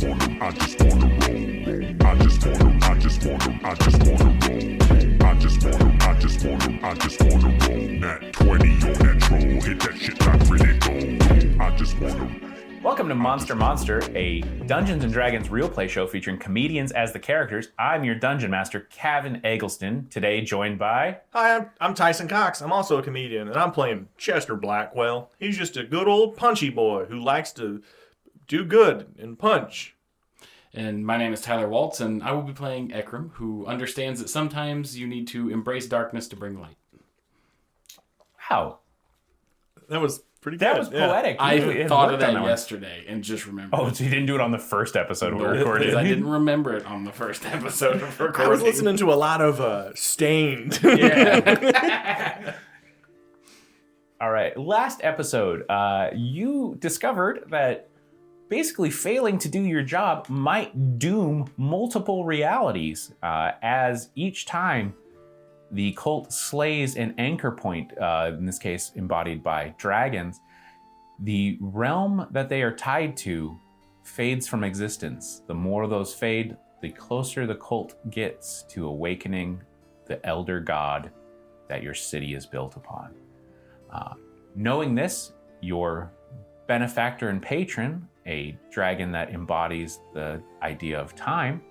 wanna roll. I just wanna roll. I just wanna roll. I just wanna roll. Nat 20 on that troll. Hit that shit like really gold. I just wanna. Welcome to Monster Monster, a Dungeons & Dragons real play show featuring comedians as the characters. I'm your dungeon master, Kevin Eggleston, today joined by... Hi, I'm Tyson Cox. I'm also a comedian, and I'm playing Chester Blackwell. He's just a good old punchy boy who likes to do good and punch. And my name is Tyler Waltz, and I will be playing Ekram, who understands that sometimes you need to embrace darkness to bring light. Wow. That was pretty That good. was poetic. I thought of that yesterday and just remembered. Oh, so you didn't do it on the first episode we recorded? Because I didn't remember it on the first episode of recording. I was listening to a lot of Stained. Yeah. All right. Last episode, you discovered that basically failing to do your job might doom multiple realities, as each time the cult slays an anchor point, in this case embodied by dragons, the realm that they are tied to fades from existence. The more those fade, the closer the cult gets to awakening the elder god that your city is built upon. Knowing this, your benefactor and patron, a dragon that embodies the idea of time,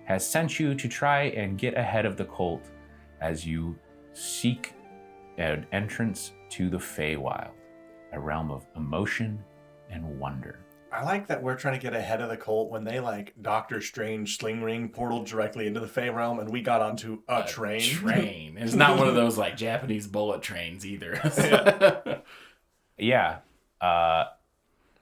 has sent you to try and get ahead of the cult as you seek an entrance to the Feywild, a realm of emotion and wonder. I like that we're trying to get ahead of the cult when they Doctor Strange sling ring portal directly into the Fey realm, and we got onto a train. And it's not one of those Japanese bullet trains either. Yeah.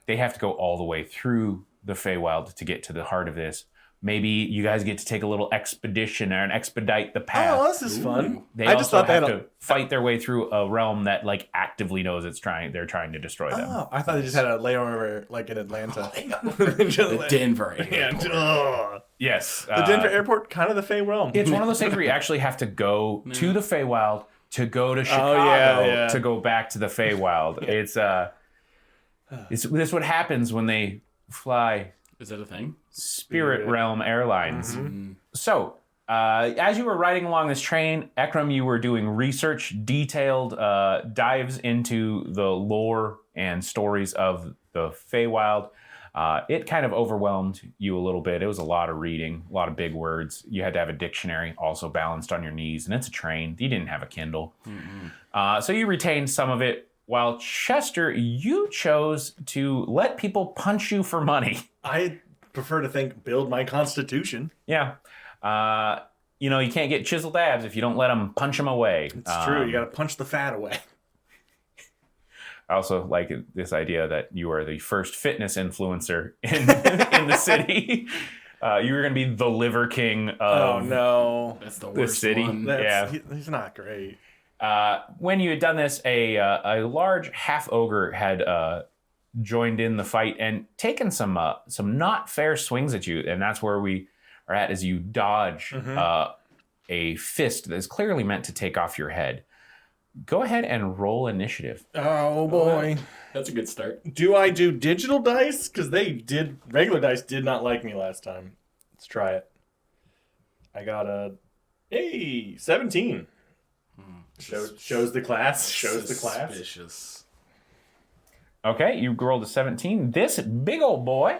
They have to go all the way through the Feywild to get to the heart of this. Maybe you guys get to take a little expedition and expedite the path. Oh, this is fun. They I just also thought they have had to fight their way through a realm that actively knows they're trying to destroy them. Oh, I thought they just had a layover in Atlanta. The Denver airport. Yeah. Yes. The Denver airport, kind of the Fey realm. It's one of those things where you actually have to go to the Feywild to go to Chicago to go back to the Feywild. It's this is what happens when they fly. Is that a thing? Spirit Realm Airlines. Mm-hmm. So, as you were riding along this train, Ekram, you were doing research, detailed dives into the lore and stories of the Feywild. It kind of overwhelmed you a little bit. It was a lot of reading, a lot of big words. You had to have a dictionary also balanced on your knees, and it's a train. You didn't have a Kindle. Mm-hmm. So you retained some of it. While Chester, you chose to let people punch you for money. I prefer to build my constitution. Yeah. You can't get chiseled abs if you don't let them punch them away. It's true. You got to punch the fat away. I also like this idea that you are the first fitness influencer in the city. You were going to be the liver king of That's the worst city. one. He's not great. When you had done this, a large half ogre had joined in the fight and taken some not fair swings at you, and that's where we are at as you dodge a fist that is clearly meant to take off your head. Go ahead and roll initiative. Oh boy, that's a good start. Do I do digital dice? Because regular dice did not like me last time. Let's try it. I got a 17. Shows the class. Suspicious. Okay, you rolled a 17. This big old boy,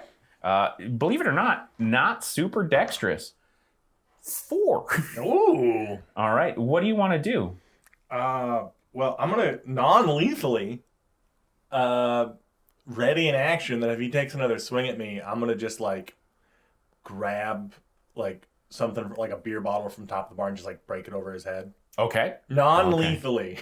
believe it or not super dexterous. 4. Ooh. All right, what do you want to do? Well, I'm going to non-lethally ready in action that if he takes another swing at me, I'm going to just grab something like a beer bottle from top of the bar and just break it over his head. Okay. Non-lethally.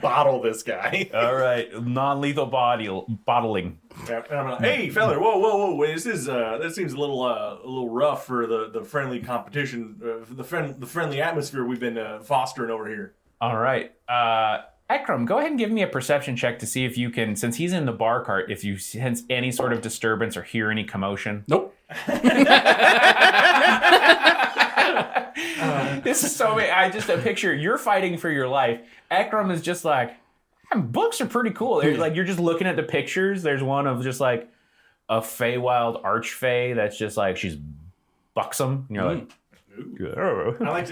Bottle this guy. All right. Non-lethal bottling. And I'm like, hey, feller, whoa. This seems a little rough for the friendly competition, the friendly atmosphere we've been fostering over here. All right. Ekram, go ahead and give me a perception check to see if you can, since he's in the bar cart, if you sense any sort of disturbance or hear any commotion. Nope. This is so. I just picture you're fighting for your life. Ekram is just books are pretty cool. You're just looking at the pictures. There's one of just a Feywild Archfey that's just like she's buxom. And you're like, Ooh. I like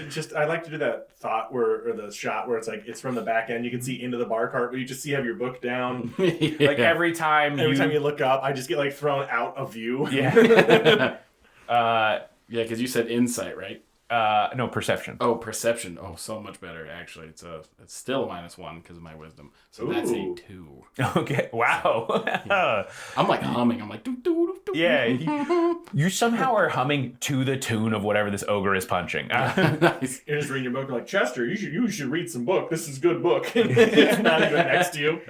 to do that thought or the shot where it's like it's from the back end. You can see into the bar cart, but you just have your book down. like every time you look up, I just get like thrown out of view. Yeah. Yeah, because you said insight, right? No, perception. Oh, perception. Oh, so much better, actually. It's still a -1 because of my wisdom. So that's a 2. Okay. Wow. I'm like humming. I'm like, doo, doo, doo, doo. Yeah. You somehow are humming to the tune of whatever this ogre is punching. Nice. You're just reading your book, like Chester. You should read some book. This is good book. It's not even next to you.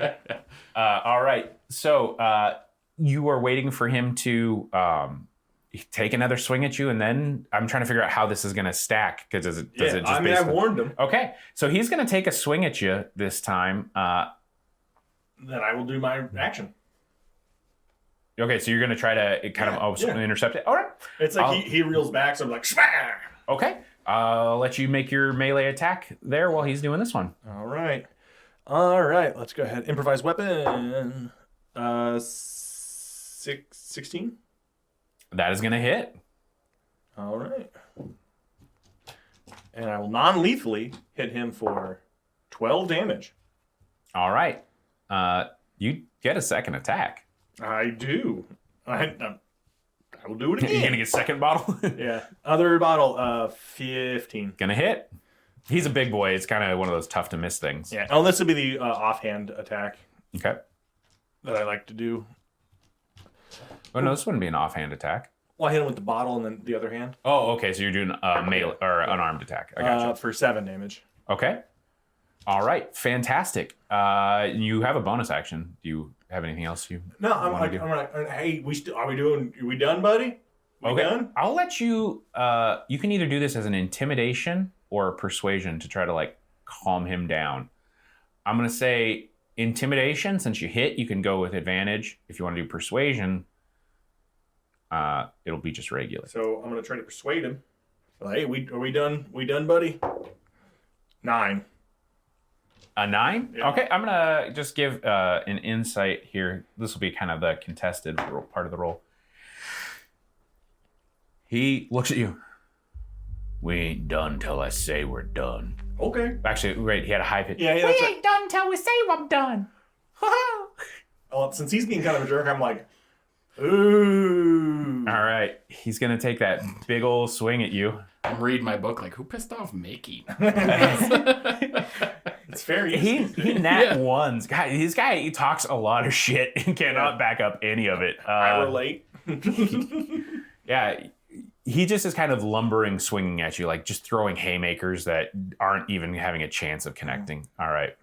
All right. So you are waiting for him to take another swing at you, and then I'm trying to figure out how this is going to stack because does it just? I mean, I warned him. Okay, so he's going to take a swing at you this time. Then I will do my action. Okay, so you're going to try to intercept it. All right. It's like he reels back, so I'm like, Shmah! Okay. I'll let you make your melee attack there while he's doing this one. All right. Let's go ahead. Improvise weapon. 16. That is going to hit. All right. And I will non-lethally hit him for 12 damage. All right. You get a second attack. I do. I will do it You're again. going to get second bottle? Yeah. Other bottle, 15. Gonna hit. He's a big boy. It's kind of one of those tough to miss things. Yeah. Oh, this would be the offhand attack Okay. that I like to do. Oh, no, this wouldn't be an offhand attack. Well, I hit him with the bottle and then the other hand. Oh, okay. So you're doing a melee or unarmed attack. I gotcha. For 7 damage. Okay. All right. Fantastic. You have a bonus action. Do you have anything else you? No, I'm wanna like, do? Hey, are we done, buddy? We done? I'll let you. You can either do this as an intimidation or a persuasion to try to like calm him down. I'm gonna say intimidation. Since you hit, you can go with advantage. If you want to do persuasion, it'll be just regular. So I'm gonna try to persuade him. Like, hey, are we done? We done, buddy? 9. A 9? Yeah. Okay, I'm gonna just give an insight here. This will be kind of the contested part of the roll. He looks at you. We ain't done till I say we're done. Okay. Actually, wait, he had a high pitch. Yeah, that's right. Done till we say I'm done. Well, since he's being kind of a jerk, I'm like, ooh. All right, he's gonna take that big old swing at you. I'm reading my book like, who pissed off Mickey? It's very He easy. nat ones. God, this guy he talks a lot of shit and cannot back up any of it. I relate. Yeah, he just is kind of lumbering, swinging at you, like just throwing haymakers that aren't even having a chance of connecting. All right,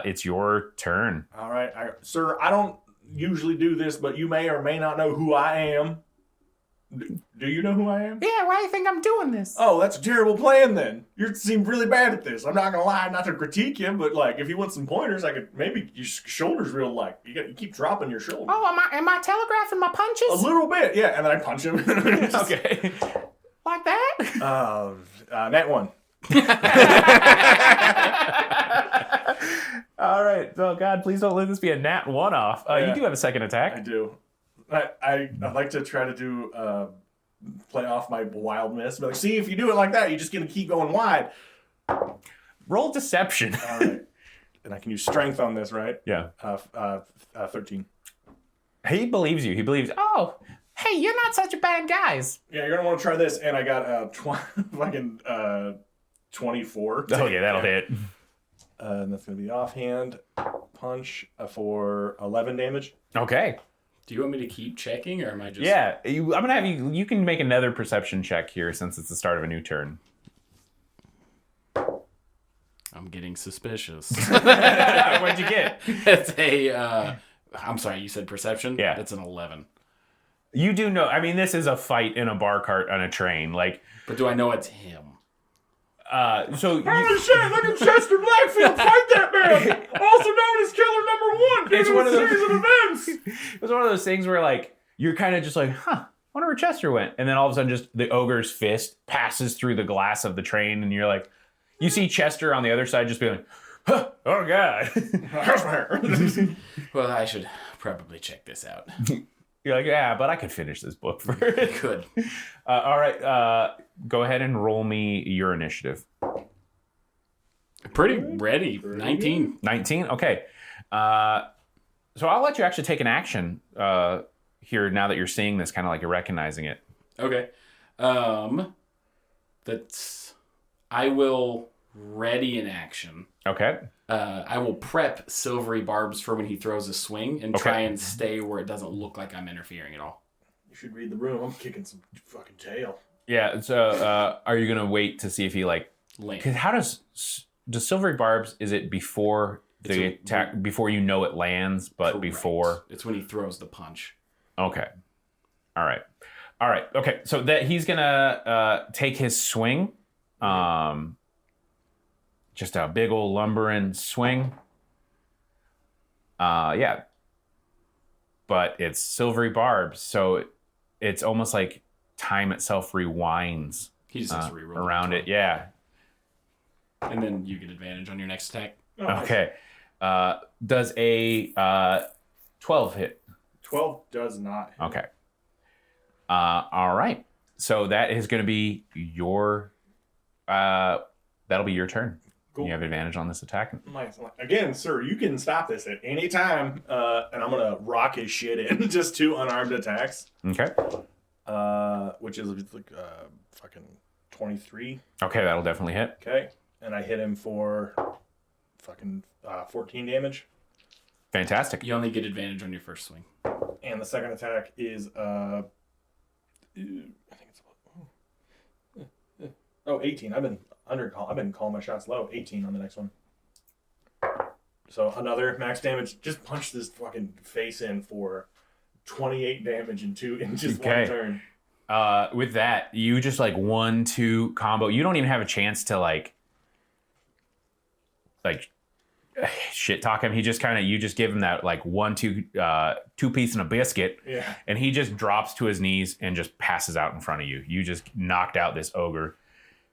it's your turn. All right, sir, I don't usually do this, but you may or may not know who I am. Do you know who I am? Yeah, why do you think I'm doing this? Oh, that's a terrible plan then. You seem really bad at this. I'm not gonna lie, not to critique you, but like, if you want some pointers, I could maybe your shoulders real like you keep dropping your shoulder. Oh, am I telegraphing my punches? A little bit, yeah. And then I punch him. Okay, like that. Net 1. All right. Oh God, please don't let this be a nat 1 off. Yeah. You do have a second attack. I do. I like to try to do play off my wild miss. But like, see, if you do it like that, you're just gonna keep going wide. Roll deception. All right. And I can use strength on this, right? Yeah. 13. He believes you. He believes. Oh, hey, you're not such a bad guy. Yeah, you're gonna want to try this. And I got fucking 24. Okay, that'll hit. And that's gonna be offhand punch for 11 damage. Okay. Do you want me to keep checking, or am I just... Yeah, I'm gonna have you. You can make another perception check here since it's the start of a new turn. I'm getting suspicious. What'd you get? It's a... I'm sorry, you said perception? Yeah. That's an 11. You do know. I mean, this is a fight in a bar cart on a train. Like, But do I know it's him? so. Holy shit! Look at Chester Blackfield fight that man, also known as Killer Number 1. It's one of those series of events. It was one of those things where like you're kind of just like, huh, wonder where Chester went, and then all of a sudden, just the ogre's fist passes through the glass of the train, and you're like, you see Chester on the other side just being like, huh, oh God. Well, I should probably check this out. You're like, yeah, but I could finish this book first. Good. All right. Go ahead and roll me your initiative. Pretty ready. 19. 19. Okay. So I'll let you actually take an action here now that you're seeing this, kind of like you're recognizing it. Okay. I will ready in action. Okay. I will prep Silvery Barbs for when he throws a swing and try and stay where it doesn't look like I'm interfering at all. You should read the room. I'm kicking some fucking tail. Yeah. So are you gonna wait to see if he like? Lane. Because how does Silvery Barbs? Is it before the attack? Before you know it lands, but Correct. before? It's when he throws the punch. Okay. All right. Okay. So that he's gonna take his swing. Just a big old lumbering swing. Yeah. But it's Silvery Barbs, so it's almost like time itself rewinds. He just has to reroll around it. Yeah. And then you get advantage on your next attack. Oh, Okay. Does a 12 hit? 12 does not. Okay. All right. So that is going to be your. That'll be your turn. Cool. You have advantage on this attack. Again, sir, you can stop this at any time, and I'm gonna rock his shit in. Just 2 unarmed attacks. Okay. Which is like fucking 23. Okay, that'll definitely hit. Okay, and I hit him for fucking 14 damage. Fantastic. You only get advantage on your first swing. And the second attack is I think it's 18. I've been calling my shots low. 18 on the next one. So another max damage. Just punch this fucking face in for 28 damage in just one turn. With that, you just like 1-2 combo. You don't even have a chance to like shit talk him. He just you just give him that like 1-2 2-piece and a biscuit. Yeah. And he just drops to his knees and just passes out in front of you. You just knocked out this ogre.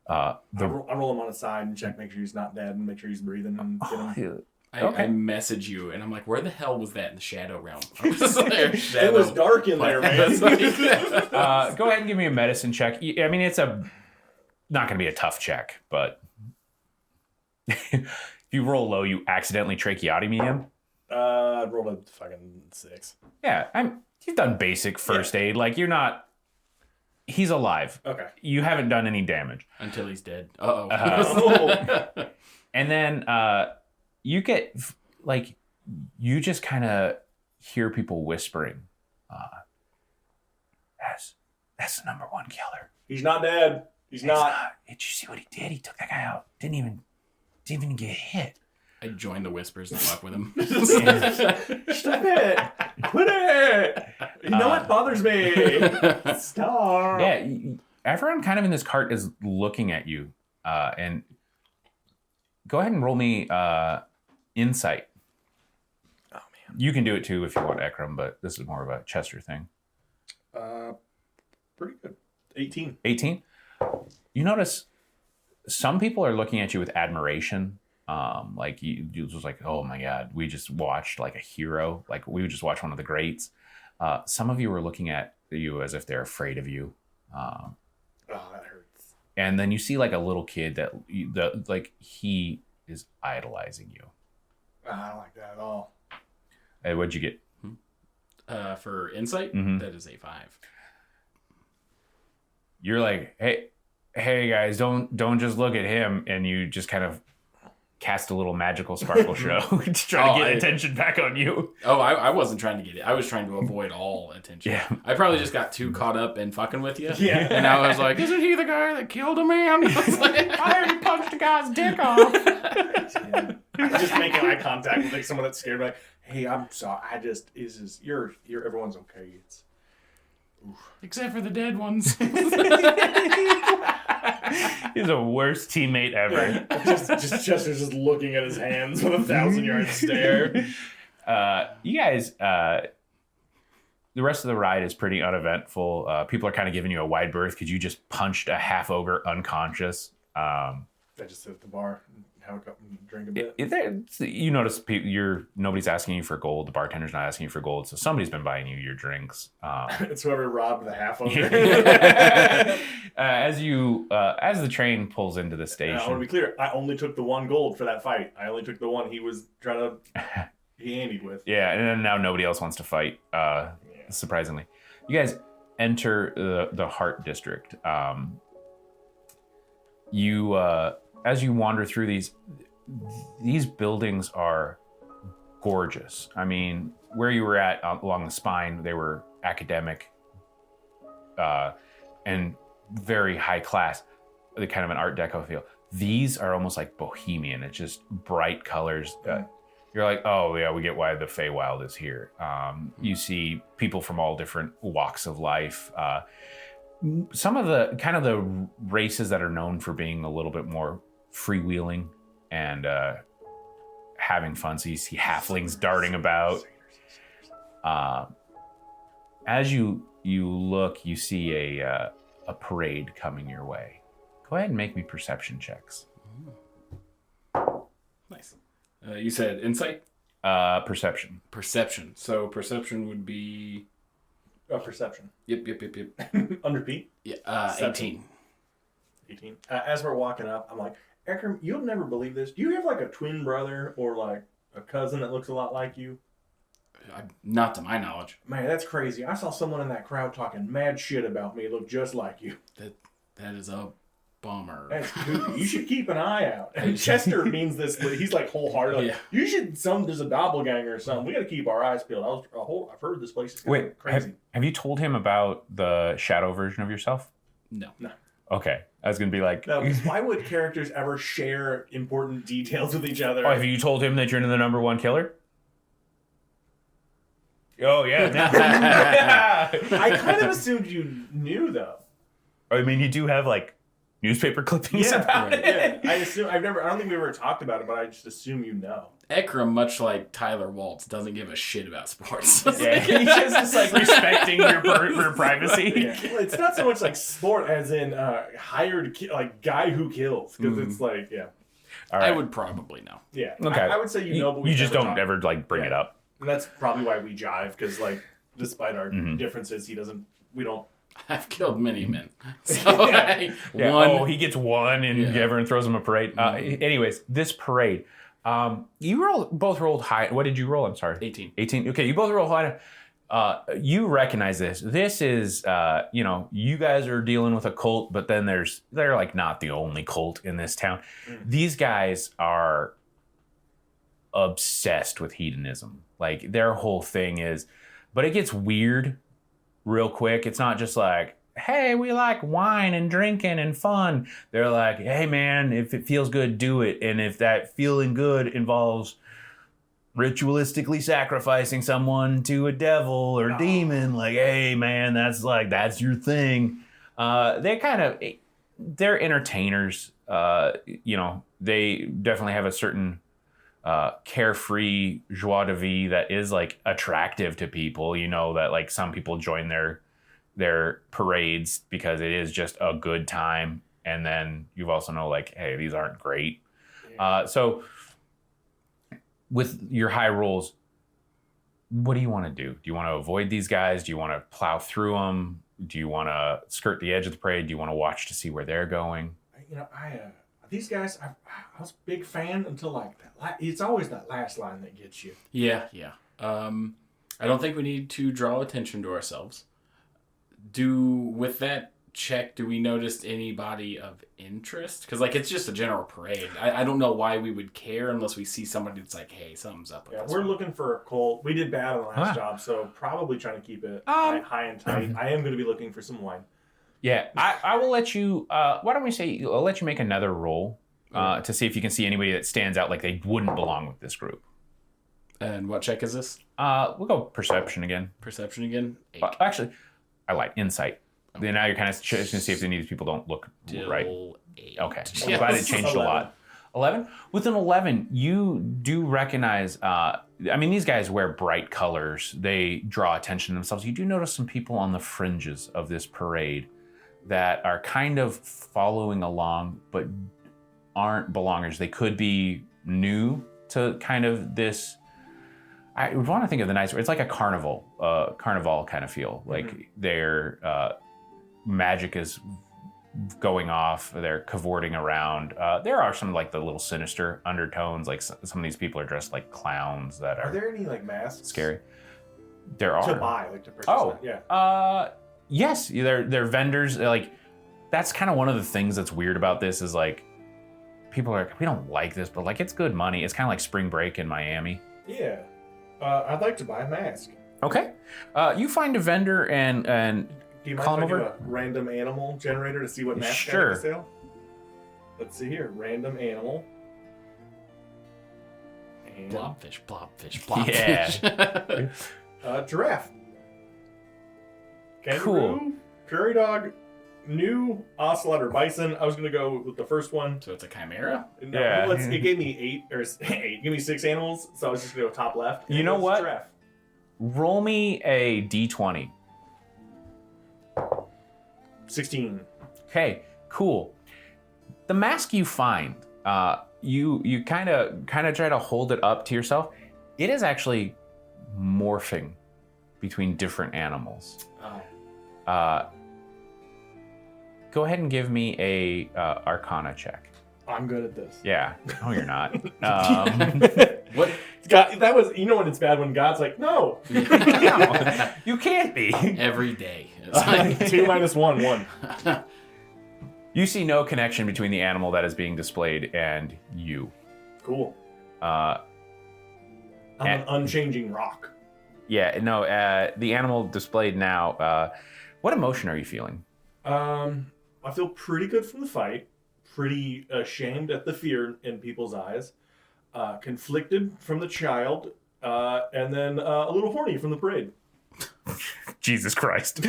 I roll him on his side and check, make sure he's not dead, and make sure he's breathing and get him. I message you, and I'm like, where the hell was that in the Shadow Realm? I was there, Shadow. It was dark in there, man. Go ahead and give me a medicine check. I mean, it's not going to be a tough check, but if you roll low, you accidentally tracheotomy him. I rolled a fucking 6. Yeah, you've done basic first aid. Like, you're not... He's alive. Okay. You haven't done any damage. Until he's dead. Uh-oh. And then you get, like, you just kind of hear people whispering, that's the number 1 killer. He's not dead. He's not. Did you see what he did? He took that guy out. Didn't even get hit. I joined the whispers to fuck with him. Stop it. Quit it. You know what bothers me? Stop. Yeah, everyone kind of in this cart is looking at you. And go ahead and roll me insight. Oh, man. You can do it too if you want, Ekram, but this is more of a Chester thing. Pretty good. 18. 18. You notice some people are looking at you with admiration. Like you just like, oh my God, we just watched like a hero. Like we would just watch one of the greats. Some of you are looking at you as if they're afraid of you. Oh, that hurts. And then you see like a little kid that like he is idolizing you. I don't like that at all. Hey, what'd you get? For insight, Mhm. that is a 5. You're like, hey guys, don't just look at him, and you just kind of cast a little magical sparkle show to try to get attention back on you. Oh, I wasn't trying to get it. I was trying to avoid all attention. Yeah. I probably just got too caught up in fucking with you. Yeah. And I was like, isn't he the guy that killed a man? I was like, I already punched a guy's dick off. Just making eye contact with like someone that's scared. Like, hey, I'm sorry. You're everyone's okay. It's Except for the dead ones. He's the worst teammate ever. just Chester's just looking at his hands with a 1,000-yard stare. You guys, the rest of the ride is pretty uneventful. People are kind of giving you a wide berth because you just punched a half ogre unconscious. I just sit at the bar and have a cup and drink a bit. You notice nobody's asking you for gold. The bartender's not asking you for gold, so somebody's been buying you your drinks. It's whoever robbed the half of it. As the train pulls into the station, I want to be clear. I only took the 1 gold for that fight. I only took the one he was trying to be handied with. Yeah, and then now nobody else wants to fight. Surprisingly, you guys enter the Heart District. As you wander through these buildings are gorgeous. I mean, where you were at along the spine, they were academic and very high class, the kind of an Art Deco feel. These are almost like bohemian. It's just bright colors. You're like, oh yeah, we get why the Feywild is here. You see people from all different walks of life. Some of the races that are known for being a little bit more freewheeling and having fun. So you see halflings darting about. As you look, you see a parade coming your way. Go ahead and make me perception checks. Nice. You said insight? Perception. Perception. So perception would be... Perception. Yep. Under P? Yeah, 18. 18. As we're walking up, I'm like, Ekram, you'll never believe this. Do you have like a twin brother or like a cousin that looks a lot like you? Not to my knowledge. Man, that's crazy. I saw someone in that crowd talking mad shit about me. Look just like you. That is a bummer. That's kooky. You should keep an eye out. And Chester means this. He's like wholehearted. Like, Yeah. You should. There's a doppelganger or something. We got to keep our eyes peeled. I've heard this place is kind of crazy. Have you told him about the shadow version of yourself? No. Okay, I was gonna be like, No, because why would characters ever share important details with each other? oh, have you told him that you're the #1 killer? Oh yeah. I kind of assumed you knew though. I mean, you do have like newspaper clippings about it. Yeah. I don't think we ever talked about it, but I just assume you know. Ekram, much like Tyler Waltz, doesn't give a shit about sports. Yeah, he's just like respecting your privacy. Yeah. Well, it's not so much like sport as in hired guy who kills, because it's like All right. I would probably know. yeah. Okay. I would say you know, but we you just never don't talk. ever like bring it up. And that's probably why we jive, because like despite our differences, we don't. I've killed many men. So Yeah. Yeah. one. Oh, he gets one, and Yeah. everyone throws him a parade. Anyways, this parade. You both rolled high. What did you roll? I'm sorry. 18. 18. Okay, you both roll high. You recognize this. This is, you guys are dealing with a cult, but then they're like not the only cult in this town. These guys are obsessed with hedonism. Like their whole thing is, but it gets weird real quick. It's not just like, hey, we like wine and drinking and fun. They're like, hey man, if it feels good, do it. And if that feeling good involves ritualistically sacrificing someone to a devil or demon, like, hey man, that's your thing. They're entertainers. They definitely have a certain carefree joie de vivre that is like attractive to people. You know that like some people join their parades because it is just a good time, and then you also know like, hey, these aren't great. So with your high rolls, what do you want to do? Do you want to avoid these guys? Do you want to plow through them? Do you want to skirt the edge of the parade? Do you want to watch to see where they're going? These guys, I was a big fan until like that. It's always that last line that gets you. Yeah. I don't think we need to draw attention to ourselves. With that check, do we notice anybody of interest? Because like it's just a general parade. I don't know why we would care unless we see somebody that's like, hey, something's up with this We're one. looking for a cult. We did bad on the last job, so probably trying to keep it high and tight. I am going to be looking for some wine. Yeah, I will let you. Why don't we say I'll let you make another roll to see if you can see anybody that stands out like they wouldn't belong with this group. And what check is this? We'll go perception again. Perception again? 8. Actually, I like insight. Then now you're kind of checking to see if any of these people don't look right. 8. Okay, I'm glad it changed 11. a lot. 11? With an 11, you do recognize, these guys wear bright colors. They draw attention to themselves. You do notice some people on the fringes of this parade that are kind of following along, but aren't belongers. They could be new to kind of this. I would want to think of the nice. It's like a carnival kind of feel. Like their magic is going off. They're cavorting around. There are some like the little sinister undertones. Like some of these people are dressed like clowns that Are there any like masks? scary. There are To buy, like to purchase. Oh, that? Yeah. yes, they're vendors. Like that's kind of one of the things that's weird about this is like people are like, we don't like this, but like it's good money. It's kind of like spring break in Miami. Yeah. I'd like to buy a mask. Okay, you find a vendor and Do you mind Call if I him do over? a random animal generator to see what mask Sure. I have for sale? Let's see here. Random animal. And, Blobfish. Yeah. giraffe. Kangaroo, Cool. prairie dog, new ocelot or bison. I was gonna go with the first one. So it's a chimera? No, Yeah. it gave me 8. Give me 6 animals, so I was just gonna go top left. You know It's what? Giraffe. roll me a d20. 16. Okay, cool. The mask you find, you kind of try to hold it up to yourself. It is actually morphing between different animals. Oh. Go ahead and give me a Arcana check. I'm good at this. Yeah. No, you're not. What? God, that was, you know when it's bad when God's like, no. No, you can't be. Every day. It's like, 2 minus 1, 1. You see no connection between the animal that is being displayed and you. Cool. Uh, I'm an unchanging rock. yeah, no, the animal displayed now. What emotion are you feeling? I feel pretty good from the fight. Pretty ashamed at the fear in people's eyes. Conflicted from the child. And then a little horny from the parade. Jesus Christ.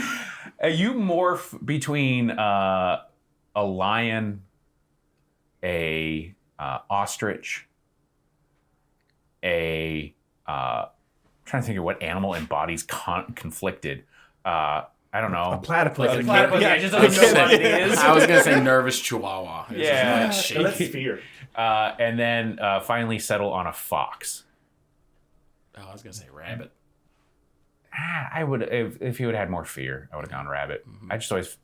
You morph between a lion, a ostrich, trying to think of what animal embodies conflicted. I don't know. Platypus. Like a platypus, yeah, just don't know what it is. I was going to say nervous chihuahua. It's Yeah. just like No, that's shaky. fear. And then finally settle on a fox. Oh, I was going to say rabbit. I would, if you would have had more fear, I would have gone rabbit. Mm-hmm. I just always,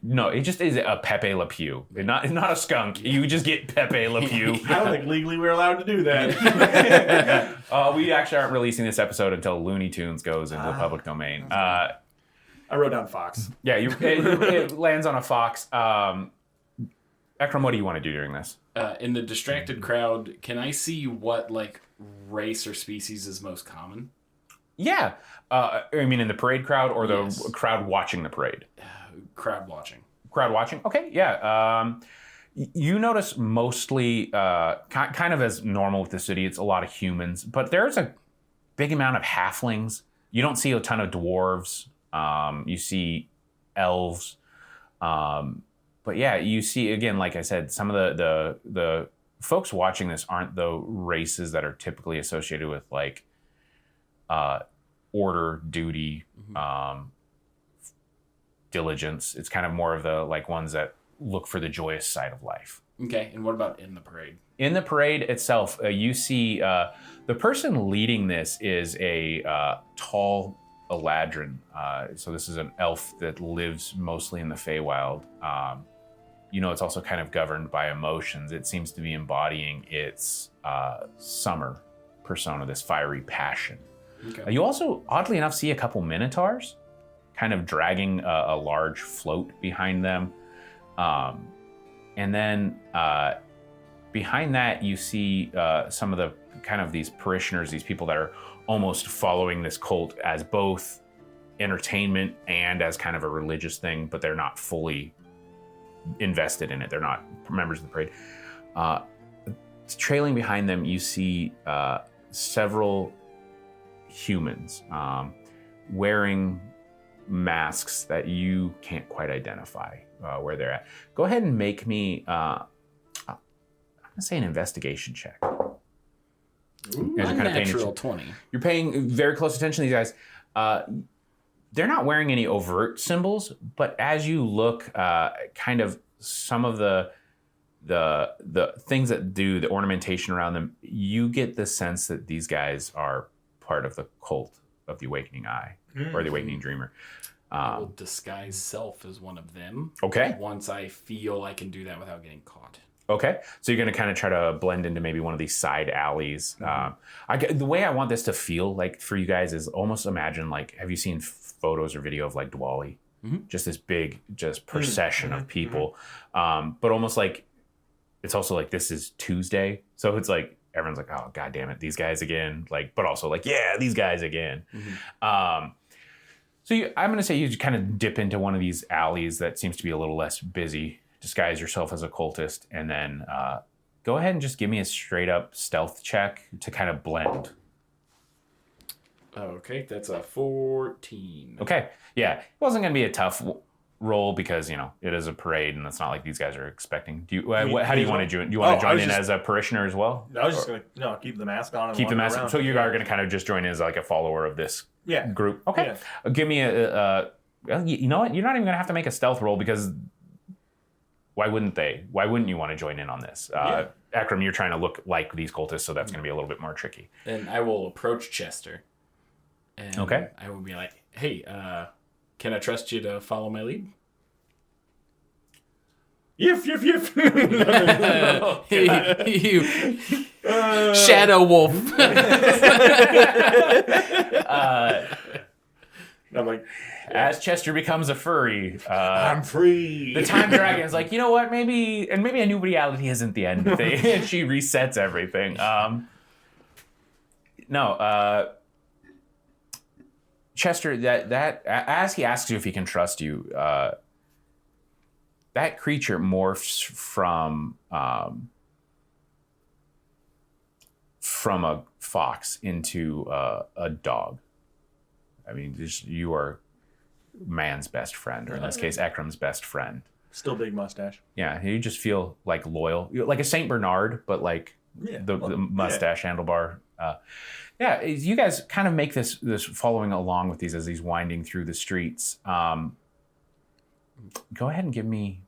no, it just is a Pepe Le Pew. Not a skunk. You just get Pepe Le Pew. I don't think legally we're allowed to do that. We actually aren't releasing this episode until Looney Tunes goes into the public domain. I wrote down fox. Yeah, it lands on a fox. Ekram, what do you want to do during this? In the distracted crowd, can I see what like race or species is most common? Yeah. I mean, in the parade crowd or the Yes. crowd watching the parade? Crowd watching. Crowd watching? Okay, yeah. You notice mostly, kind of as normal with the city, it's a lot of humans, but there's a big amount of halflings. You don't see a ton of dwarves. You see elves. But yeah, you see, again, like I said, some of the folks watching this aren't the races that are typically associated with like order, duty, diligence. It's kind of more of the like ones that look for the joyous side of life. Okay, and what about in the parade? In the parade itself, you see the person leading this is a tall Eladrin. So this is an elf that lives mostly in the Feywild. It's also kind of governed by emotions. It seems to be embodying its summer persona, this fiery passion. Okay. You also, oddly enough, see a couple minotaurs kind of dragging a large float behind them. And then behind that, you see some of the kind of these parishioners, these people that are almost following this cult as both entertainment and as kind of a religious thing, but they're not fully invested in it. They're not members of the parade. Trailing behind them, you see several humans wearing masks that you can't quite identify where they're at. Go ahead and make me, I'm going to say an investigation check. Ooh. As you're kind of paying Unnatural attention. 20. You're paying very close attention to these guys. They're not wearing any overt symbols, but as you look, kind of some of the the things that do the ornamentation around them, you get the sense that these guys are part of the cult of the Awakening Eye or the Awakening Dreamer. I will disguise self as one of them. Okay. Once I feel I can do that without getting caught. Okay, so you're going to kind of try to blend into maybe one of these side alleys. The way I want this to feel like for you guys is almost imagine like, have you seen photos or video of like Diwali? Just this big, just procession of people, but almost like it's also like this is Tuesday, so it's like everyone's like, oh god damn it, these guys again, like, but also like, yeah, these guys again. I'm going to say you kind of dip into one of these alleys that seems to be a little less busy. Disguise yourself as a cultist, and then go ahead and just give me a straight up stealth check to kind of blend. Okay, that's a 14. Okay, yeah, it wasn't going to be a tough roll because, it is a parade and it's not like these guys are expecting. Do you? How do you want to join? Do you want to join in as a parishioner as well? I was just going to keep the mask on. And keep the wander mask. around. So you are going to kind of just join in as like a follower of this group. Okay, give me a. Well, you know what? You're not even going to have to make a stealth roll because. Why wouldn't they? Why wouldn't you want to join in on this? Akram, you're trying to look like these cultists, so that's going to be a little bit more tricky. Then I will approach Chester. And Okay. I will be like, hey, can I trust you to follow my lead? Yiff. You Shadow Wolf. I'm like, As Chester becomes a furry, I'm free. the time dragon is like, you know what? Maybe a new reality isn't the end thing. And she resets everything. Chester, that as he asks you if he can trust you, that creature morphs from a fox into a dog. I mean, you are man's best friend, or in this case, Ekram's best friend. Still big mustache. Yeah, you just feel like loyal, like a Saint Bernard, but like the mustache handlebar. You guys kind of make this following along with these as he's winding through the streets. Go ahead and give me.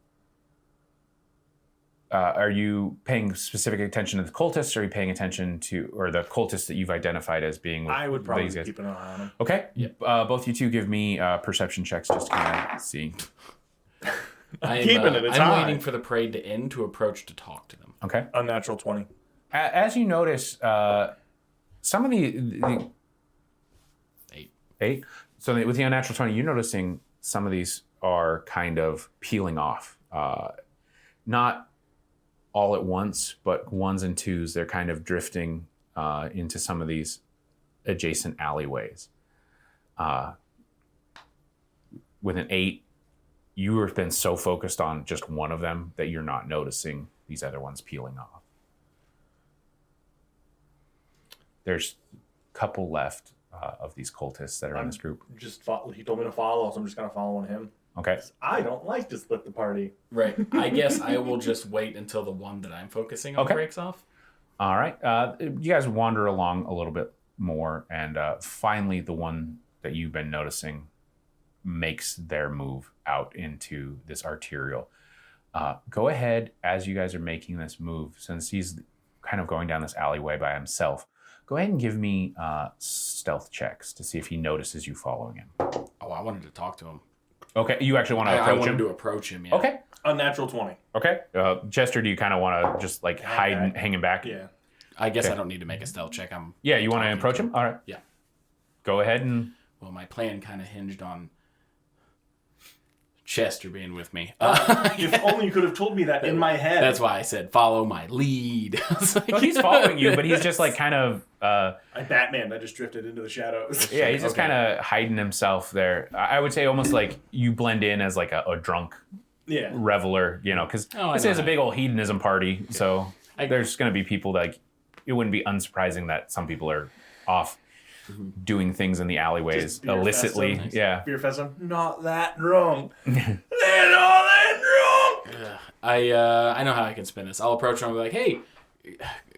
Are you paying specific attention to the cultists, or are you paying attention to, or the cultists that you've identified as being with I would probably these guys? keep an eye on them. Okay. Yep. Both you two give me perception checks just to kind of see. I'm keeping it. It's I'm high. waiting for the parade to end to approach to talk to them. Okay. Unnatural 20. As you notice, some of the 8. So with the unnatural 20, you're noticing some of these are kind of peeling off. Not all at once, but ones and twos. They're kind of drifting into some of these adjacent alleyways. With an 8, you have been so focused on just one of them that you're not noticing these other ones peeling off. There's a couple left of these cultists that are in this group. He told me to follow, so I'm just kind of following him. Okay. I don't like to split the party. Right. I guess I will just wait until the one that I'm focusing on breaks off. All right. You guys wander along a little bit more, and finally the one that you've been noticing makes their move out into this arterial. Go ahead, as you guys are making this move, since he's kind of going down this alleyway by himself, go ahead and give me stealth checks to see if he notices you following him. Oh, I wanted to talk to him. Okay, you actually want to approach him? I wanted to approach him, yeah. Okay. Unnatural 20. Okay. Chester, do you kind of want to just like hide and hang him back? Yeah. I guess I don't need to make a stealth check. Yeah, you want to approach him? All right. Yeah. Go ahead and... Well, my plan kind of hinged on Chester being with me. If only you could have told me that in my head. That's why I said follow my lead. Well, he's following you, but he's just like kind of... I'm Batman. I just drifted into the shadows. Yeah, he's just kind of hiding himself there. I would say almost like you blend in as like a drunk reveler, because this is a big old hedonism party. So there's going to be people that, like, it wouldn't be unsurprising that some people are off doing things in the alleyways illicitly. Festum. Yeah. Beer fest. I'm not that drunk. They're not that drunk. I know how I can spin this. I'll approach him and be like, hey,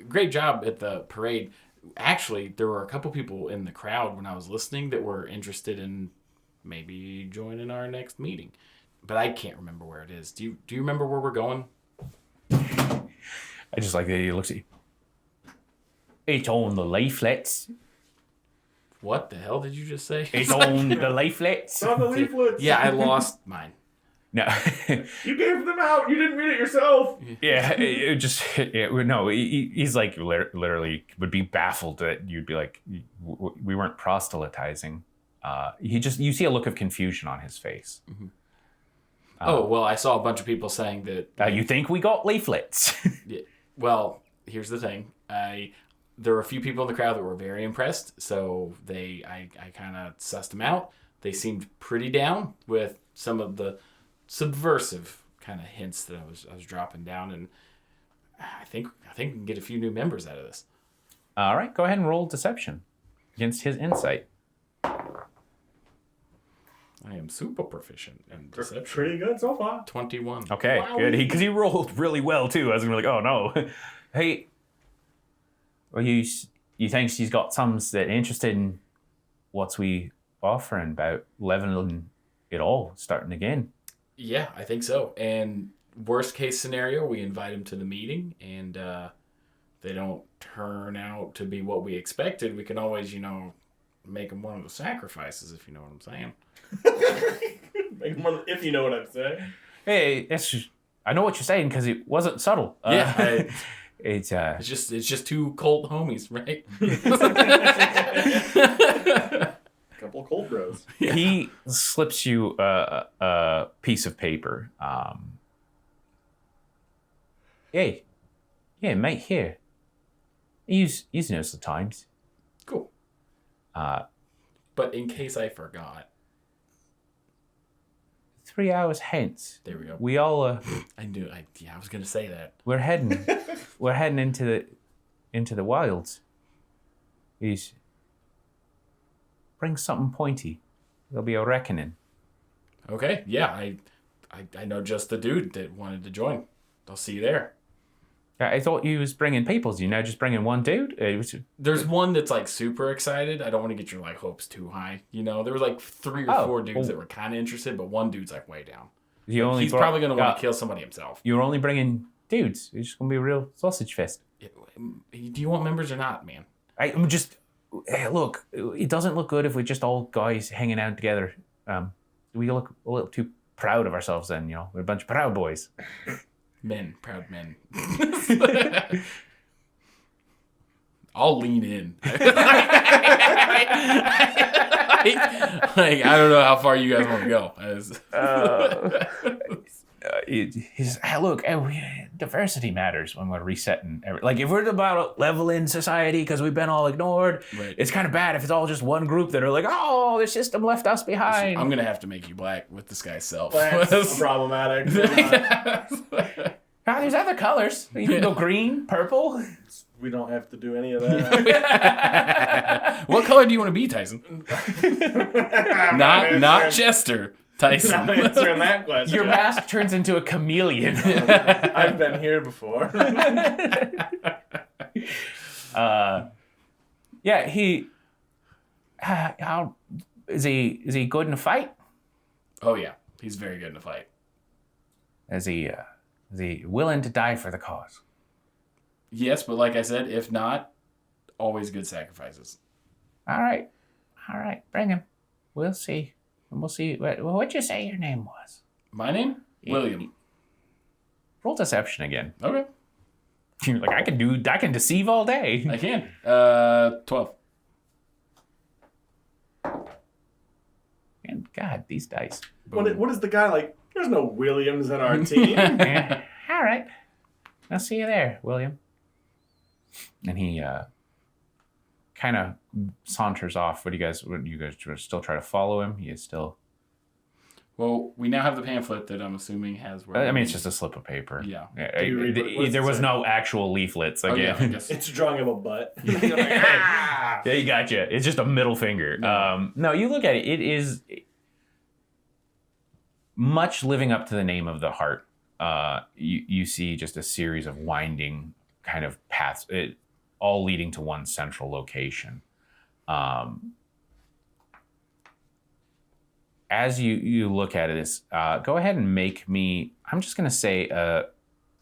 great job at the parade. Actually, there were a couple people in the crowd when I was listening that were interested in maybe joining our next meeting. But I can't remember where it is. Do you remember where we're going? I just like that he looks at you. It's on the leaflets. What the hell did you just say? It's on the leaflets. On the leaflets. Yeah, I lost mine. No. You gave them out. You didn't read it yourself. Yeah, it just no. He's like literally would be baffled that you'd be like, we weren't proselytizing. You see a look of confusion on his face. Oh, well, I saw a bunch of people saying that. You think we got leaflets? Yeah, well, here's the thing. There were a few people in the crowd that were very impressed, so I kind of sussed them out. They seemed pretty down with some of the subversive kind of hints that I was dropping down, and I think we can get a few new members out of this. All right, go ahead and roll deception against his insight. I am super proficient in deception. Pretty good so far. 21. Okay, Wow. good. Because he rolled really well too. I was gonna be like, oh no. Hey, well, you think she's got some that interested in what's we offering about leveling it all, starting again? Yeah, I think so. And worst case scenario, we invite them to the meeting, and they don't turn out to be what we expected. We can always, make them one of the sacrifices, if you know what I'm saying. If you know what I'm saying. Hey, I know what you're saying because it wasn't subtle. Yeah, it's it's just two cult homies, right? Couple of cold bros. He slips you a piece of paper. Hey, yeah, mate, here. Use notice the times. Cool. But in case I forgot, 3 hours hence, there we go. we all I knew. I was gonna say that. we're heading into the wilds. He's bring something pointy. There'll be a reckoning. Okay. Yeah, I know just the dude that wanted to join. I'll see you there. I thought you was bringing peoples. You know, just bringing one dude. There's one that's like super excited. I don't want to get your hopes too high. There was like 3 or 4 dudes that were kind of interested, but one dude's like way down. He's probably gonna want to kill somebody himself. You were only bringing dudes. It's just gonna be a real sausage fest. Do you want members or not, man? I'm just look. It doesn't look good if we're just all guys hanging out together. We look a little too proud of ourselves. Then we're a bunch of proud boys. Men, proud men. I'll lean in. I don't know how far you guys want to go. Look, diversity matters when we're resetting. Like if we're about leveling society because we've been all ignored, Right. It's kind of bad if it's all just one group that are like, oh, the system left us behind. I'm gonna have to make you black with this guy's self. That's problematic. There's other colors. You can go green, purple. We don't have to do any of that. What color do you want to be, Tyson? Not Chester. Tyson. Not answering that question. Your mask turns into a chameleon. I've been here before. Yeah, he. How is he good in a fight? Oh yeah, he's very good in a fight. Is he willing to die for the cause? Yes, but like I said, if not, always good sacrifices. All right, bring him. We'll see. And we'll see. What'd you say your name was? My name? William. Roll deception again. Okay. You're like, I can deceive all day. I can. 12. And God, these dice. What is the guy like? There's no Williams in our team. Yeah. All right. I'll see you there, William. And he kind of saunters off. Would you guys still try to follow him? He is still. Well, we now have the pamphlet that I'm assuming has. It's just a slip of paper. Yeah. you read what does There it was say? no actual leaflets Oh, again. yeah, I guess. It's a drawing of a butt. Yeah, you gotcha. It's just a middle finger. No, you look at it. It is much living up to the name of the heart. You see just a series of winding kind of paths, all leading to one central location. As you look at it, go ahead and make me. I'm just gonna say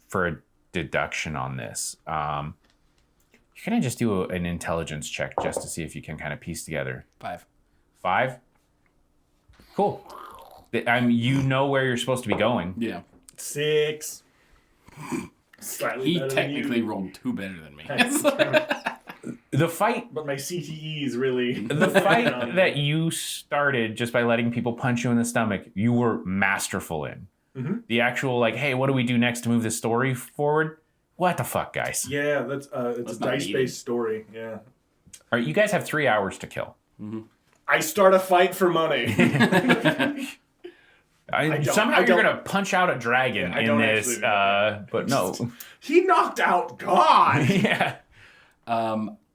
for deduction on this. You're gonna just do an intelligence check just to see if you can kind of piece together. 5. 5. Cool. You know where you're supposed to be going. Yeah. 6. Slightly He better than technically you. rolled 2 better than me. The fight But my CTE is really... The fight that you started just by letting people punch you in the stomach, you were masterful in. Mm-hmm. The actual, like, hey, what do we do next to move the story forward? What the fuck, guys? Yeah, it's That's a not dice-based story. Yeah. All right, you guys have 3 hours to kill. I start a fight for money. Somehow I you're don't- going to punch out a dragon I in don't this, actually- but no. He knocked out God. Yeah.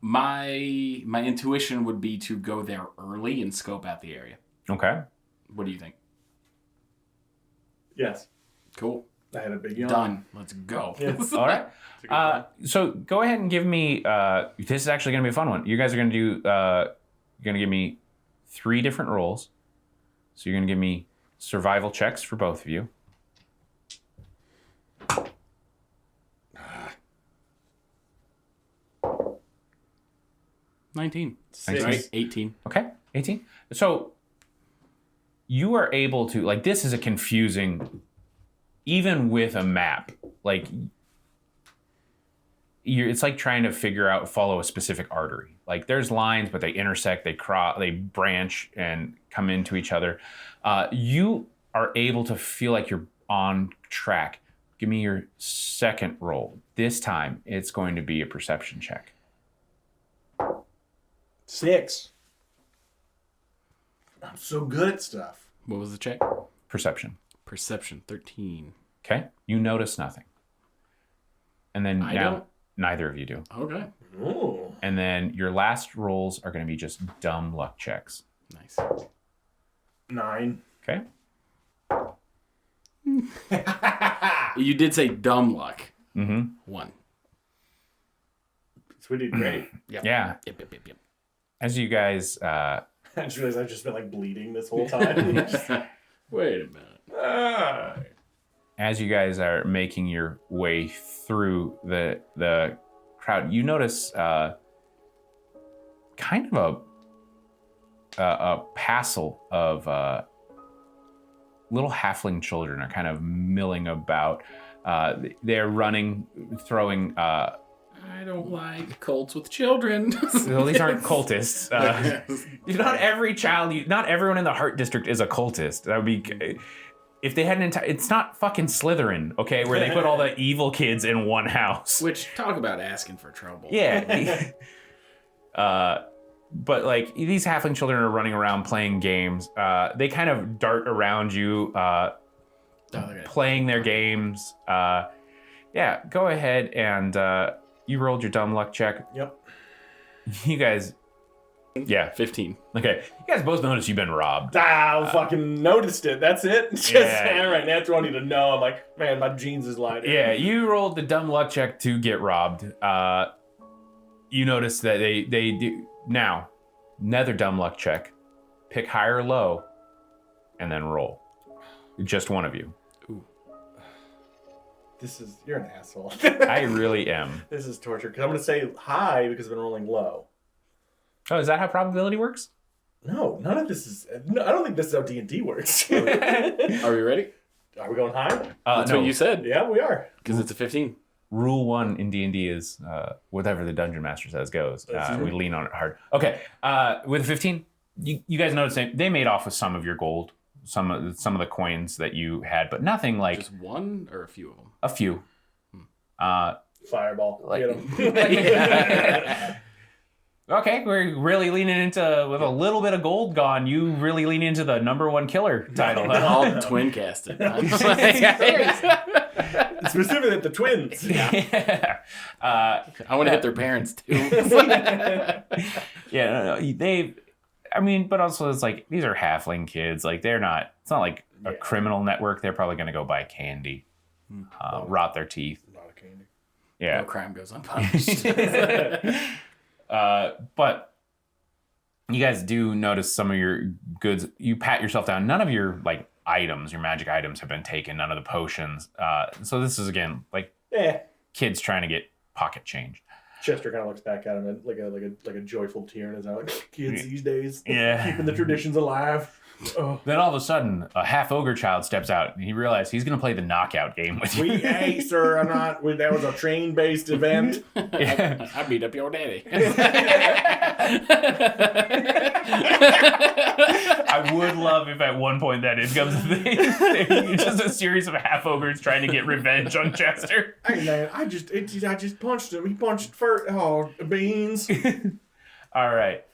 My intuition would be to go there early and scope out the area. Okay. What do you think? Yes. Cool. I had a big yawn. Done. Let's go. Yes. All right. It's a good plan. So go ahead and give me, this is actually going to be a fun one. You guys are going to do, you're going to give me 3 different rolls. So you're going to give me survival checks for both of you. $19. 6. Right? 18. Okay, 18. So you are able to, like, this is a confusing, even with a map, like, it's like trying to follow a specific artery. Like, there's lines, but they intersect, they cross, they branch and come into each other. You are able to feel like you're on track. Give me your second roll. This time, it's going to be a perception check. 6. I'm so good at stuff. What was the check? Perception. Perception 13. Okay? You notice nothing. And then I now, don't. neither of you do. Okay. Ooh. And then your last rolls are going to be just dumb luck checks. Nice. 9. Okay? You did say dumb luck. Mm-hmm. 1. So we did great. Yep. Yeah. Yep. As you guys, I just realized I've just been like bleeding this whole time. Wait a minute. as you guys are making your way through the crowd, you notice kind of a passel of little halfling children are kind of milling about. They're running, throwing. I don't like cults with children. Well, these aren't cultists. Not every child, not everyone in the Heart District is a cultist. That would be. If they had an entire, it's not fucking Slytherin, okay, where they put all the evil kids in one house. Which, talk about asking for trouble. Yeah. But like these halfling children are running around playing games. They kind of dart around you, playing their games. Yeah, go ahead and you rolled your dumb luck check. Yep. You guys, yeah, 15. okay. You guys both noticed you've been robbed. I fucking noticed it. That's it. Just Yeah. all right. That's what I need to know. I'm like, man, my jeans is lighter. Yeah, you rolled the dumb luck check to get robbed. You notice that they do now. Another dumb luck check. Pick high or low, and then roll. Just one of you. You're an asshole. I really am. This is torture because I'm gonna say high because I've been rolling low. Oh, is that how probability works? No, none of this is. No, I don't think this is how D&D works. Are we ready? Are we going high? That's No. what you said. Yeah, we are. Because it's a 15. Rule 1 in D&D is whatever the dungeon master says goes. We lean on it hard. Okay, with a 15, you guys notice they made off with some of your gold, some of the coins that you had, but nothing like Just one or a few of them? a few. Fireball. Like- Get 'em. Okay, we're really leaning into, with a little bit of gold gone, you really lean into the #1 killer title. All twin casted. Specifically the twins. Yeah. I want to hit their parents too. Yeah, but also it's like, these are halfling kids. Like, it's not like a criminal network. They're probably going to go buy candy, rot their teeth. Not a candy. Yeah. No crime goes unpunished. But you guys do notice some of your goods. You pat yourself down. None of your your magic items have been taken. None of the potions. So this is again like, Yeah. kids trying to get pocket change. Chester kind of looks back at him and like a joyful tear in his eye. Like, kids these days, Yeah. keeping the traditions alive. Oh. Then all of a sudden, a half ogre child steps out, and he realized he's going to play the knockout game with you. Hey, sir, I'm not. That was a train-based event. Yeah. I beat up your daddy. I would love if at one point that becomes a thing. Just a series of half ogres trying to get revenge on Chester. Hey man, I just punched him. He punched first. Oh, beans. All right.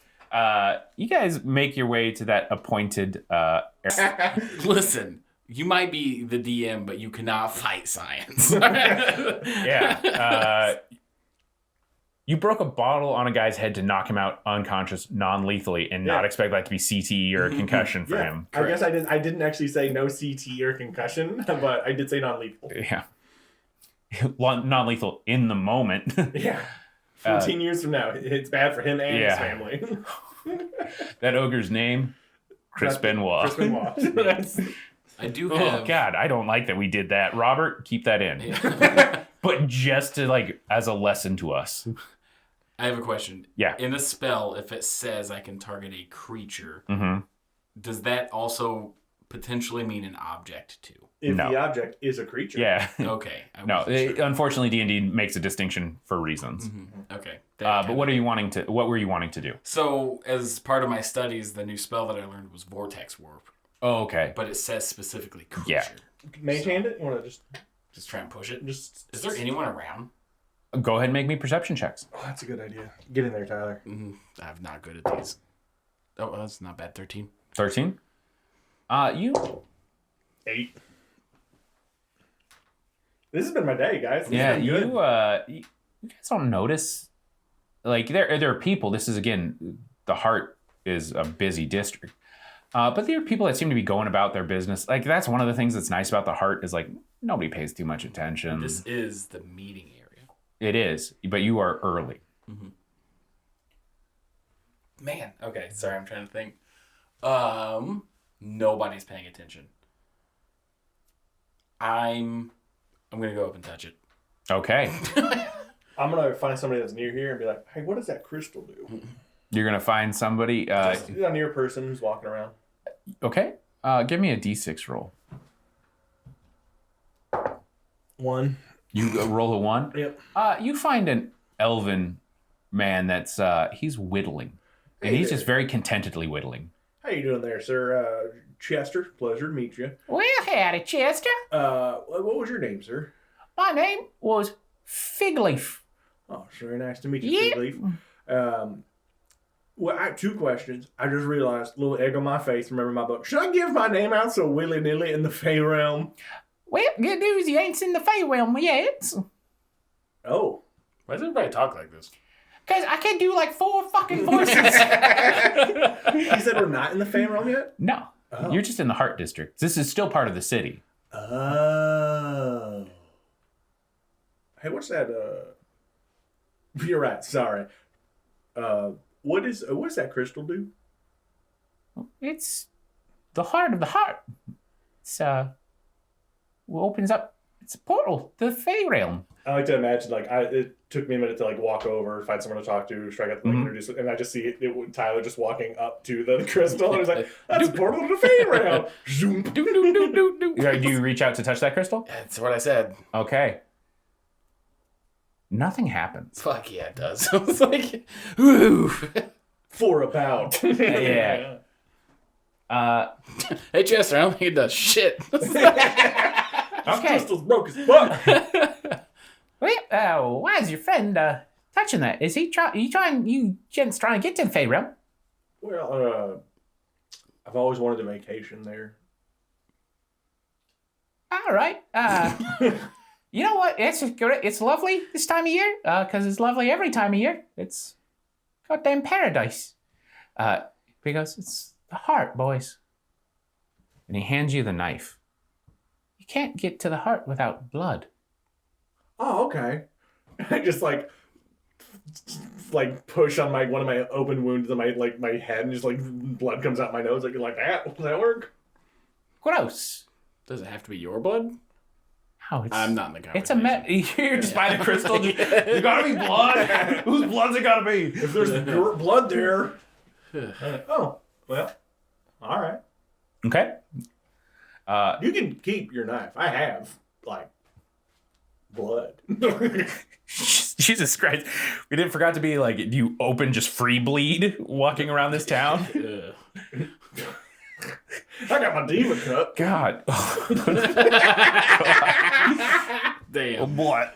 You guys make your way to that appointed Listen, you might be the DM, but you cannot fight science. Yeah. You broke a bottle on a guy's head to knock him out unconscious non-lethally and not expect that to be CTE or a concussion for him. I guess I didn't actually say no CT or concussion, but I did say non-lethal. Yeah. Non-lethal in the moment. Yeah. 14 years from now, it's bad for him and his family. That ogre's name? Chris Benoit. Chris Benoit. That's- I do have. Oh, God, I don't like that we did that. Robert, keep that in. But just to, like, as a lesson to us. I have a question. Yeah. In a spell, if it says I can target a creature, Mm-hmm. does that also potentially mean an object too? if No. the object is a creature. Yeah. Okay. I No, wasn't sure. unfortunately, D&D makes a distinction for reasons. Okay. But what were you wanting to do? So, as part of my studies, the new spell that I learned was Vortex Warp, Oh, okay. but it says specifically creature. Yeah. Mage hand it? You want to Just try and push it. just. Is there anyone around? Go ahead and make me perception checks. Oh, that's a good idea. Get in there, Tyler. I'm not good at these. Oh, well, that's not bad. 13. 13. You 8. This has been my day, guys. This has been good. you guys don't notice, like, there are people. This is, again, the Heart is a busy district, but there are people that seem to be going about their business. Like, that's one of the things that's nice about the Heart is, like, nobody pays too much attention. This is the meeting area. It is, but you are early. Man, okay, sorry, I'm trying to think. Nobody's paying attention. I'm gonna go up and touch it. Okay. I'm going to find somebody that's near here and be like, hey, what does that crystal do? You're gonna find somebody. Just a near person who's walking around. Okay. Give me a d6 roll. 1. You roll a 1. Yep. You find an elven man that's he's whittling, and he's just very contentedly whittling. How you doing there, sir? Chester, pleasure to meet you. Well, howdy, Chester. What was your name, sir? My name was Figleaf. Oh, it's very nice to meet you, Yeah. Figleaf. Well, I have 2 questions. I just realized, little egg on my face, remember my book. Should I give my name out so willy-nilly in the Fey realm? Well, good news, you ain't seen the Fey realm yet. Oh. Why does everybody talk like this? Because I can do like 4 fucking voices. You said we're not in the Fey realm yet? No, you're just in the Heart District. This is still part of the city. Oh. Hey, what's that? You're right. Sorry. What does that crystal do? It's the heart of the heart. It's opens up. It's a portal to the Fey realm. I like to imagine it took me a minute to walk over, find someone to talk to, try to get introduce it, and I just see Tyler just walking up to the crystal, and he's like, "That's a portal to the Fey realm." Zoom. Do you reach out to touch that crystal? That's what I said. Okay. Nothing happens. Fuck yeah, it does. I was like, ooh. For about. Yeah. Hey, Chester, I don't think it does shit. This crystal's broke as fuck. Well, why is your friend touching that? Is he you gents trying to get to the Fey realm? Well, I've always wanted a vacation there. All right. You know what? It's lovely this time of year, because it's lovely every time of year. It's goddamn paradise. Because it's the heart, boys. And he hands you the knife. You can't get to the heart without blood. Oh, okay. I just push on one of my open wounds on my head, and just blood comes out my nose. Like that? Does that work? Gross. Does it have to be your blood? No, I'm not in the It's a conversation. You're just by the crystal. There gotta be blood. Whose blood's it gotta be? If there's blood there. Oh, well, all right. Okay. You can keep your knife. I have, like, blood. Jesus Christ. We didn't forgot to be like, do you open just free bleed walking around this town? Ugh. I got my diva cup. God. Damn. What?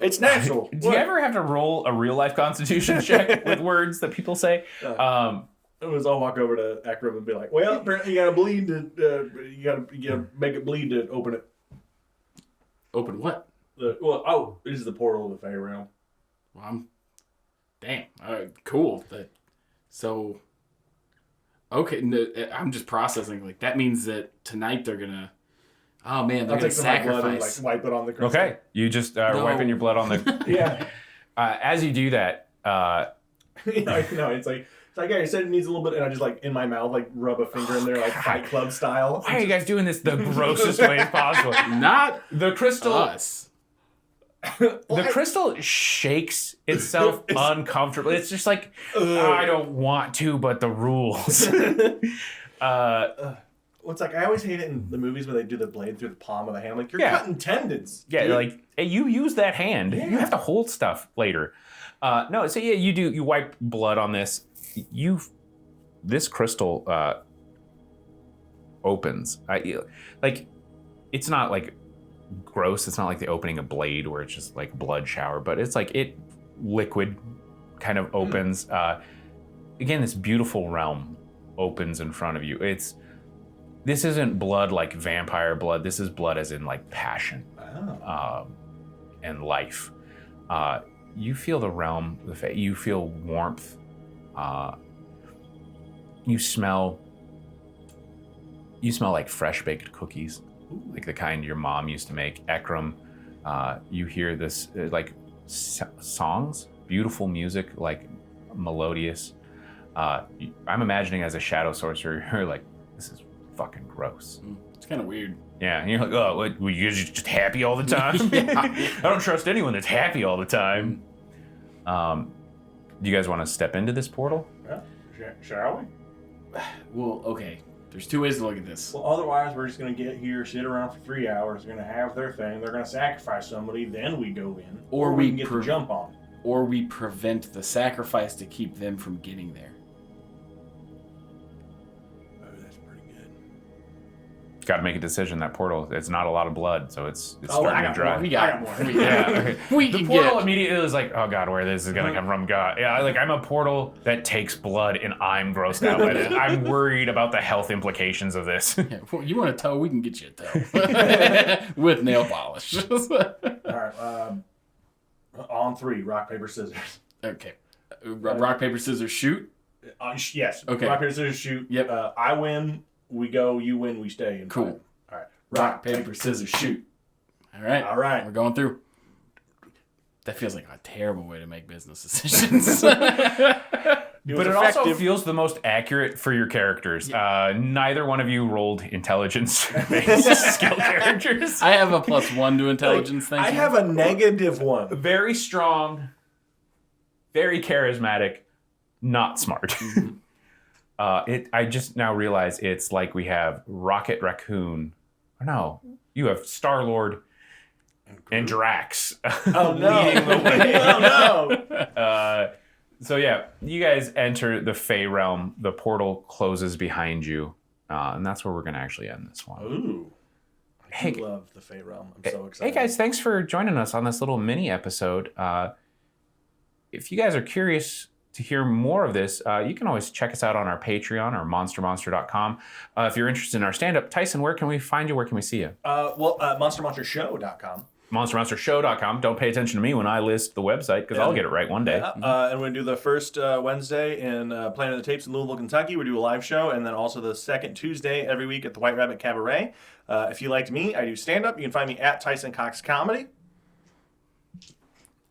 It's natural. Do you ever have to roll a real life constitution check with words that people say? I'll walk over to Akram and be like, well, apparently you gotta bleed to, you gotta make it bleed to open it. Open what? This is the portal of the Fey realm. Well, damn. Cool. So, okay. No, I'm just processing. Like, that means that tonight they're gonna. Oh man, they're I'll gonna take some of my blood and sacrifice. like wipe it on the crystal. Okay. You just wiping your blood on the. Yeah. As you do that, No, it's like yeah, you said it needs a little bit, and I just like in my mouth like rub a finger in there like Fight Club style. why are you guys doing this the grossest way possible? Not The crystal. us. The crystal shakes itself uncomfortably. It's just like, I don't want to, but the rules. Well, it's like I always hate it in the movies when they do the blade through the palm of the hand. Like you're Yeah. cutting tendons. Yeah, dude. like hey, you use that hand. You have to hold stuff later. No, so yeah, you do. You wipe blood on this. This crystal opens. Like, it's not like gross. It's not like the opening a blade where it's just like a blood shower, but it's like it liquid kind of opens. Again, this beautiful realm opens in front of you. This isn't blood like vampire blood. This is blood as in like passion and life. You feel the realm. You feel warmth. You smell like fresh baked cookies, like the kind your mom used to make. Ekram, you hear this like songs, beautiful music, like melodious. I'm imagining as a shadow sorcerer, you're like, this is fucking gross. It's kind of weird. Yeah, and you're like, oh, what, were you guys just happy all the time? I don't trust anyone that's happy all the time. Do you guys want to step into this portal? Yeah. Shall we? Well, okay. There's two ways to look at this. Well, otherwise we're just gonna get here, sit around for 3 hours. They're gonna have their thing. They're gonna sacrifice somebody. Then we go in, Or we we can get the jump on. Or we prevent the sacrifice to keep them from getting there. Oh, that's pretty good. Got to make a decision. That portal, it's not a lot of blood, so it's Oh, I starting got to dry. more. We I got got more. Yeah, okay. We The can portal get. immediately was like, oh god, where this is gonna come from? God, yeah, like I'm a portal that takes blood, and I'm grossed out by it. I'm worried about the health implications of this. Yeah, well, you want a toe? We can get you a toe with nail polish. All right. On 3, rock paper scissors. Okay. Rock paper scissors shoot. Yes. Okay. Rock paper scissors shoot. Yep. I win. We go. You win. We stay. And Cool. fight. All right. Rock paper scissors shoot. All right. All right. We're going through. That feels like a terrible way to make business decisions. But it also feels the most accurate for your characters. Neither one of you rolled intelligence-based skill characters. I have a +1 to intelligence. Thank I you. have a -1. Very strong, very charismatic, not smart. I just now realize it's like we have Rocket Raccoon. Or no, you have Star-Lord and Drax. Oh no! leading the way. Oh no! So yeah, you guys enter the Fey realm. The portal closes behind you, and that's where we're gonna actually end this one. Ooh. I Hey, love the Fey realm. I'm so excited. Hey guys, thanks for joining us on this little mini episode. If you guys are curious to hear more of this, you can always check us out on our Patreon or monstermonster.com. If you're interested in our stand-up, Tyson, where can we find you? Where can we see you? MonsterMonsterShow.com. MonsterMonsterShow.com. Don't pay attention to me when I list the website, because I'll get it right one day. And we're going to do the first Wednesday in Planet of the Tapes in Louisville, Kentucky. We do a live show, and then also the second Tuesday every week at the White Rabbit Cabaret. If you liked me, I do stand-up. You can find me at Tyson Cox Comedy.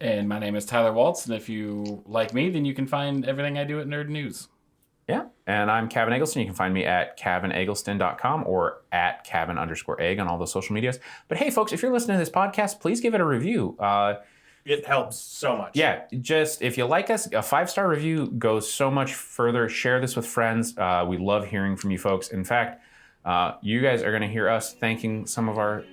And my name is Tyler Waltz, and if you like me, then you can find everything I do at Nerd News. Yeah, and I'm Kevin Eggleston. You can find me at kevineggleston.com or at Kevin_egg on all the social medias. But hey, folks, if you're listening to this podcast, please give it a review. It helps so much. Yeah, just if you like us, a 5-star review goes so much further. Share this with friends. We love hearing from you folks. In fact, you guys are going to hear us thanking some of our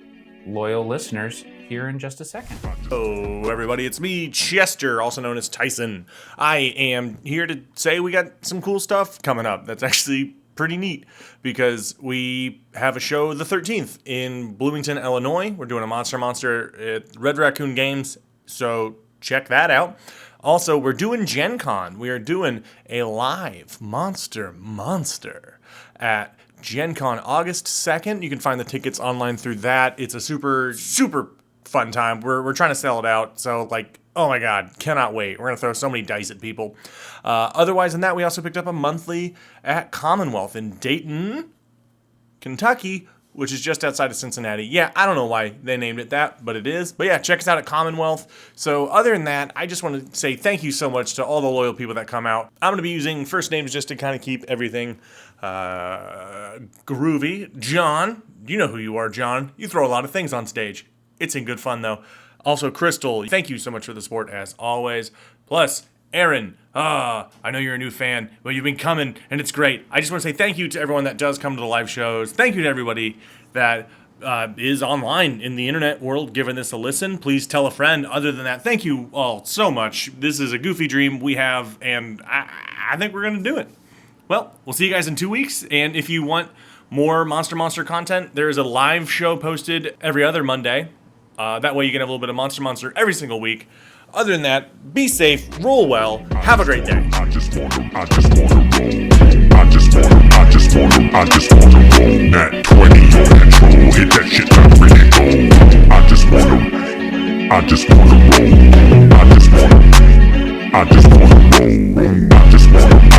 loyal listeners here in just a second. Hello, everybody. It's me, Chester, also known as Tyson. I am here to say we got some cool stuff coming up. That's actually pretty neat because we have a show the 13th in Bloomington, Illinois. We're doing a Monster at Red Raccoon Games, so check that out. Also, we're doing Gen Con. We are doing a live Monster at Gen Con August 2nd. You can find the tickets online through that. It's a super, super fun time. We're trying to sell it out. So, oh my God, cannot wait. We're going to throw so many dice at people. Otherwise than that, we also picked up a monthly at Commonwealth in Dayton, Kentucky, which is just outside of Cincinnati. Yeah, I don't know why they named it that, but it is. But yeah, check us out at Commonwealth. So other than that, I just want to say thank you so much to all the loyal people that come out. I'm going to be using first names just to kind of keep everything groovy. John, you know who you are, John. You throw a lot of things on stage. It's in good fun, though. Also, Crystal, thank you so much for the support, as always. Plus, Aaron, I know you're a new fan, but you've been coming, and it's great. I just want to say thank you to everyone that does come to the live shows. Thank you to everybody that is online in the internet world giving this a listen. Please tell a friend. Other than that, thank you all so much. This is a goofy dream we have, and I think we're going to do it. Well, we'll see you guys in 2 weeks, and if you want more Monster content, there is a live show posted every other Monday. That way you can have a little bit of Monster every single week. Other than that, be safe, roll well, have a great day. I just wanna roll. I just wanna roll that 20 on control. Hit that shit like really gold. I just wanna roll. I just wanna roll. I just wanna roll. I just wanna